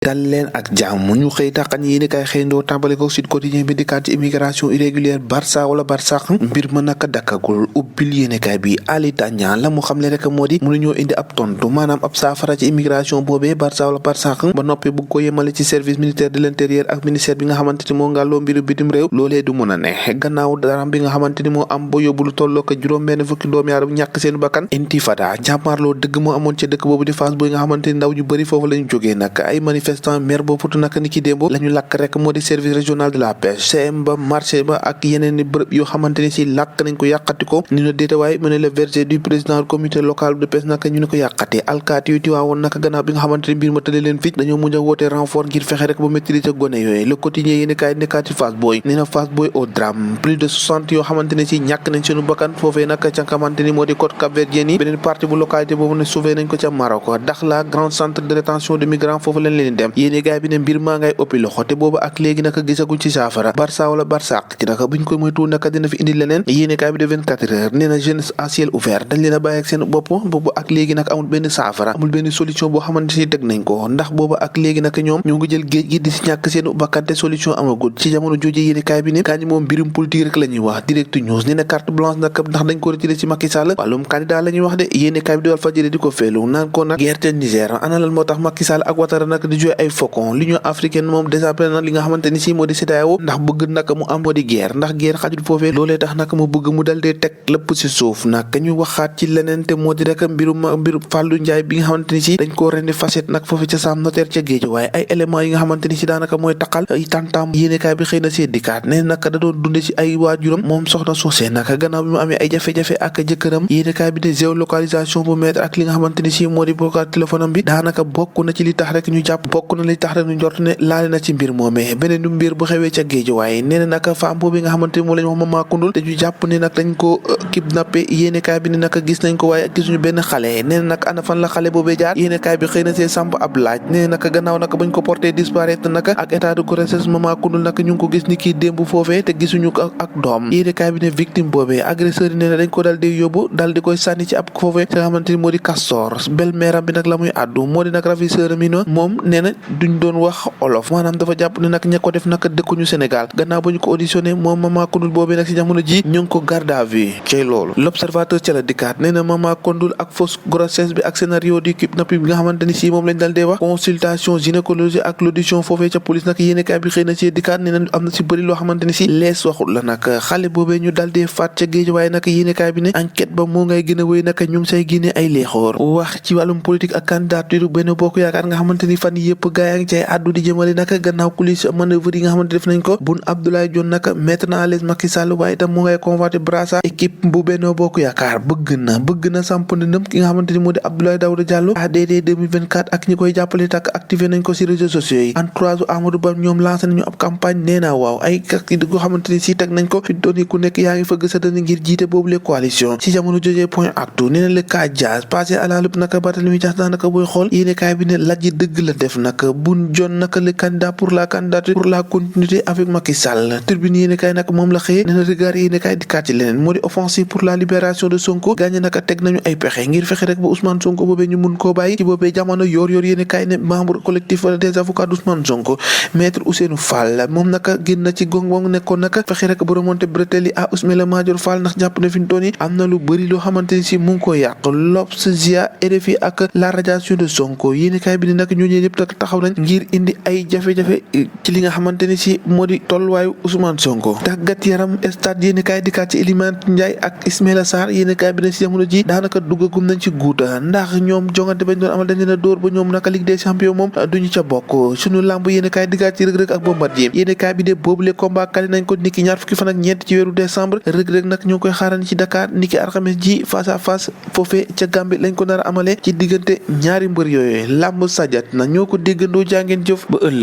dal leen ak jàmm ñu xëy taxañ yéeni kay xëyndoo tàmbale ko Sud Quotidien bi dikkaat ci immigration irrégulière Barça wala Barsaq mbir ma naka dakkagul ubbil yéenekaay bi Ali Tania la mu xamle rek moo di mënuñoo indi ab tontu maanaam ab saafara ci immigration boobee Barça wala Barsaq ba noppi bëgg ko yemale ci service militaire de l'intérieur ak ministère bi nga xamante ni moo ngàlloo mbiru bitim réew loolee du mën a ne gannaaw daram bi nga xamante ni moo am ba yóbbu lu tolloo ko juróom-benn fukki doomi aadama ñàkk seen bakkan intifada jàmmaarloo dëgg moo amoon ca dëkk boobu di Fass Boye nga xamante ni ndaw ñu bëri foofu lañu jógee nag ay manifestant maire boobu naka ni ki démb la ñu lakk rek moo di service régional de la pêche CM ba marché ba ak yeneen ni bërëb yoo xamante ni si lakk nañ ko yàqati ko ni na déetawaay mu ne le verger du président du comité local de pêche naka ñu ne ko yàqate alkaati yu tiwaawoon naka gannaaw bi nga xamante ni mbir ma tëddee leen fit dañoo mujj a woote renfort ngir fexe rek ba maîtriser gone yooyu le quotidien yéeni kaay nekkaat ci Fass Boye nee na Fass Boye au drame plus de 60 yoo xamante ne si ñàkk nañ seenu bakkan foofee nag ca xamante ni moo di côte cap-verdien yi beneen partie bu localité boobu ne sauvé nañ ko ca Maroc Dakhla grand centre de rétention de migrants foofu lañ leen dem yéeni gaay bi ne mbir maa ngay ëppi loxo te boobu ak léegi naka gisaguñ ci saafara Barça wala Barsaq ci naka buñ ko moytu naka dina fi indi leneen yéeni kaay bi de 24 heures nee na jeunesse à ciel ouvert dañ leen a bàyyi ak seen bopp boobu ak léegi nag amul benn saafara amul benn solution boo xamante si teg nañ ko ndax boobu ak léegi nag ñoom ñoo ngi jël géej gi di si ñàkk seen bakkante solution amagul ci jamono jooju yéeni kaay bi ne kañ moom mbirum politique rek la ñuy wax direct news nee na carte blanche nag ndax dañ ko retiré ci Macky Sall wàllum candidat la ñuy wax de yéeni kaay bi di Walf Fadjri di ko feelu naan ko nag gerte Niger ana lan moo tax Macky Sall ak Ouattara nag di jouer ay faucon l'Union africaine moom désappelé na li nga xamante ni si moo di CEDEAO ndax bëgg nag mu am moo di guerre ndax guerre xajul foofee loolee tax nag mu bëgg mu dal dee teg lépp si suuf nag ñu waxaat ci leneen te moo di rek mbiru Fallou Ndiaye bi nga xamante ni si dañ koo rendi facette nag foofee ca Sam Notaire ca géej waaye ay éléments yi nga xamante ni si daanaka mooy taqal ay tantam yéenekaay bi xëy na see dikkaat ne nag da doon dunde si ay waajuram moom soxna soosee nag gannaaw bi mu amee ay jafe-jafe ak jëkkëram yéenekaay bi ne géolocalisation bu mettre ak li nga xamante ni si moo di bokkaat téléphone am bi daanaka bokk na ci li tax rek ñu jàpp bokk na li tax rek ñu njort ne laale na ci mbir moomee beneen mbir bu xewee ca géej waaye nee na nag femme boobu nga xamante ni moom la ñu wax Mama Koundoul te ñu jàpp ne nag dañ ko kidnappé yéenekaay bi ne nag gis nañ ko waaye gisuñu benn xale nee na nag ana fan la xale boobee jaar yéenekaay bi xëy na see samp ab laaj nee na nag gannaaw nag bañ ko porté disparaître nag ak état de grossesse Mama Koundoul nag ñu ngi ko gis ni kii démb foofee te gisuñu ko ak doom yéenekaay bi ne victime boobee agresseur yi nee na dañ ko dal di yóbbu dal di koy sànni ci ab foofee nga xamante ni moo di Castor belle-mère bi nag la muy àddu moo di nag ravisseur mi no moom nee na duñ doon wax olof maanaam dafa jàpp ne nag ña ko def nag dëkkuñu Sénégal gannaaw ba ñu ko auditionné moom Mama Koundoul boobee nag si jamono ji ñu ngi ko garde à vue ci loolu l'observateur ca la dikkaat nee na Mama Koundoul ak fausse grossesse bi ak scénario du kidnapping bi nga xamante ni si moom lañ dal dee wax consultation gynécologie ak l'audition foofee ca police nag yéenekaay bi xëy na si dikkaat nee na am na si bëri loo xamante ni si lees waxul la nag xale boobee ñu dal dee faat ca géej waaye nag yéenekaay bi ne enquête ba moo ngay gën a wéy nag ñu ngi say génne ay leexoor wax ci wàllum politique ak candidature Benno Bokk Yaakaar nga xamante ni fan yëpp gaa yaa ngi cay àddu di jëmale nag gannaaw coulisse manœuvre yi nga xamante def nañ ko Boun Abdallah Dionne nag mettre na à l'aise Macky Sall waaye itam mu ngay convoité Brassa équipe bu Benno Bokk Yaakaar bëgg na samp ndëm ki nga xamante ni moo di Abdoulaye Daouda Diallo ADD 2024 ak ñi koy jàppale tak activé nañ ko ci réseaux sociaux yi entourage Amadou Ba ñoom lancé nañu ab campagne nee naa waaw ay kak yi nga xamante ni si teg nañ ko fi doon ku nekk yaa ngi fëgg sa dënn ngir jiite boobu les coalitions ci jamono jojee point actu nee na le cas Diaz passé à la loupe naka Barthélémy Dias daanaka booy xool yéenekaay bi ne lajji dëgg la def nag Boun Dionne naka le candidat pour la candidature pour la continuité avec Macky Sall Tribune yéenekaay nag moom la xëyee nee na regard yéenekaay di kaat ci leneen moo di offensive pour la libération de Sonko gaañe naka teg nañu ay pexe ngir fexe rek ba Ousmane Sonko boobee ñu mun koo bàyyi ci boobee jamono yor yéenekaay ne membre collectif des avocats d'Ousmane Sonko maître Ousseynou Fall moom naka génn na ci gong nekkoon naka fexe rek ba remonter bretelles yi à Ismaïla Madior Fall ndax jàpp na fi mu toll nii am na lu bëri loo xamante ni si mu ngi ko yàq L'Obs, Zia, RFI ak la radiation de Sonko yéenekaay bi ne nag ñooñu ñëpp tak taxaw nañ ngir indi ay jafe-jafe ci li nga xamante ni si moo di tolluwaayu Ousmane Sonko tàggat yaram stade yéenekaay dikkaat ci Elimane Ndiaye ak Ismaïla Sarr yéenekaay bi ne si jamono ji daanaka duggagum nañ ci guuta ndax ñoom jongante bañ doon amal dañ leen a dóor ba ñoom naka Ligue des champions moom duñu ca bokk suñu lamb yéenekaay dikkaat ci Reug Reug ak Bombardier yéenekaay bi de boobule combat kali nañ ko niki ñaar fukki fan ak ñeent ci weeru décembre Reug Reug nag ñoo koy xaarani ci Dakar niki alxames ji face à face foofee ca Gambie lañ ko nar a amalee ci diggante ñaari mbër yooyu lamb sajat na ñoo ko déggandoo jàngeen jëf ba ëllëg